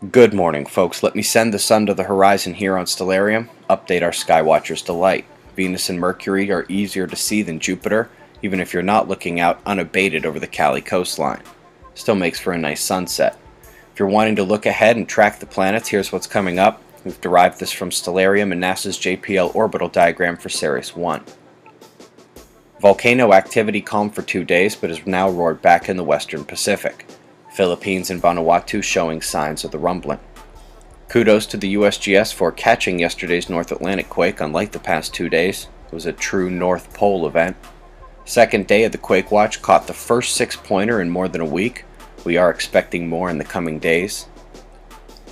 Good morning, folks. Let me send the sun to the horizon here on Stellarium, update our Skywatcher's delight. Venus and Mercury are easier to see than Jupiter, even if you're not looking out unabated over the Cali coastline. Still makes for a nice sunset. If you're wanting to look ahead and track the planets, here's what's coming up. We've derived this from Stellarium and NASA's JPL orbital diagram for Ceres 1. Volcano activity calmed for 2 days, but has now roared back in the western Pacific. Philippines and Vanuatu showing signs of the rumbling. Kudos to the USGS for catching yesterday's North Atlantic quake. Unlike the past 2 days, it was a true North Pole event. Second day of the Quake Watch caught the first 6-pointer in more than a week. We are expecting more in the coming days.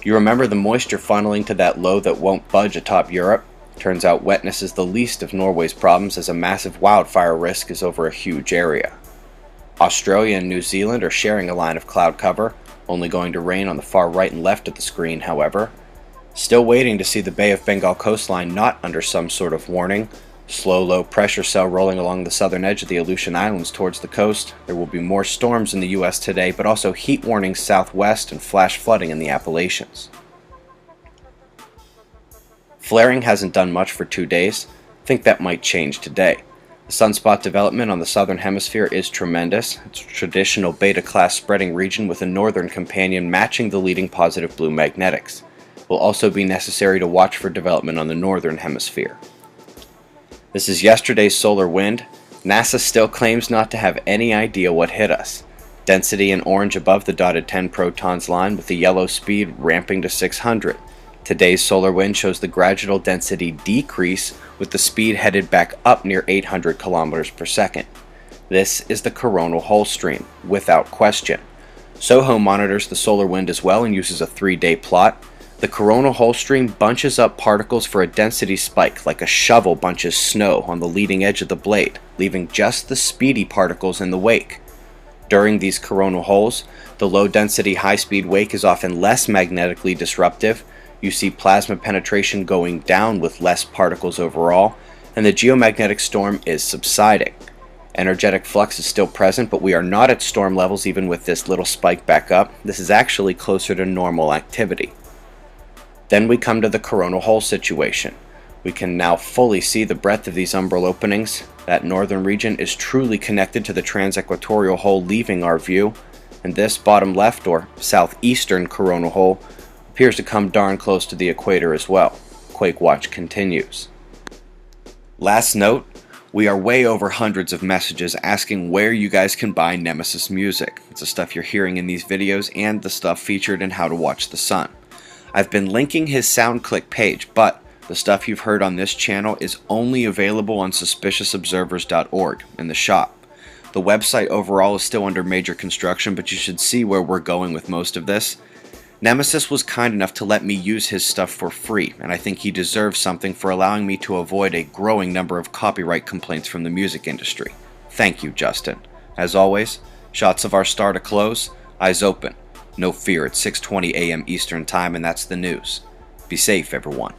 You remember the moisture funneling to that low that won't budge atop Europe? Turns out wetness is the least of Norway's problems, as a massive wildfire risk is over a huge area. Australia and New Zealand are sharing a line of cloud cover, only going to rain on the far right and left of the screen, however. Still waiting to see the Bay of Bengal coastline not under some sort of warning. Slow low pressure cell rolling along the southern edge of the Aleutian Islands towards the coast. There will be more storms in the US today, but also heat warnings southwest and flash flooding in the Appalachians. Flaring hasn't done much for 2 days. Think that might change today. The sunspot development on the southern hemisphere is tremendous. It's a traditional beta-class spreading region with a northern companion matching the leading positive blue magnetics. It will also be necessary to watch for development on the northern hemisphere. This is yesterday's solar wind. NASA still claims not to have any idea what hit us. Density in orange above the dotted 10 protons line, with the yellow speed ramping to 600. Today's solar wind shows the gradual density decrease, with the speed headed back up near 800 kilometers per second. This is the coronal hole stream, without question. SOHO monitors the solar wind as well and uses a 3-day plot. The coronal hole stream bunches up particles for a density spike, like a shovel bunches snow on the leading edge of the blade, leaving just the speedy particles in the wake. During these coronal holes, the low-density high-speed wake is often less magnetically disruptive. You see plasma penetration going down with less particles overall, and the geomagnetic storm is subsiding. Energetic flux is still present, but we are not at storm levels even with this little spike back up. This is actually closer to normal activity. Then we come to the coronal hole situation. We can now fully see the breadth of these umbral openings. That northern region is truly connected to the transequatorial hole leaving our view, and this bottom left or southeastern coronal hole appears to come darn close to the equator as well. Quake Watch continues. Last note, we are way over hundreds of messages asking where you guys can buy Nemesis music. It's the stuff you're hearing in these videos and the stuff featured in How to Watch the Sun. I've been linking his SoundClick page, but the stuff you've heard on this channel is only available on suspiciousobservers.org in the shop. The website overall is still under major construction, but you should see where we're going with most of this. Nemesis was kind enough to let me use his stuff for free, and I think he deserves something for allowing me to avoid a growing number of copyright complaints from the music industry. Thank you, Justin. As always, shots of our star to close, eyes open. No fear, it's 6:20 a.m. Eastern Time, and that's the news. Be safe, everyone.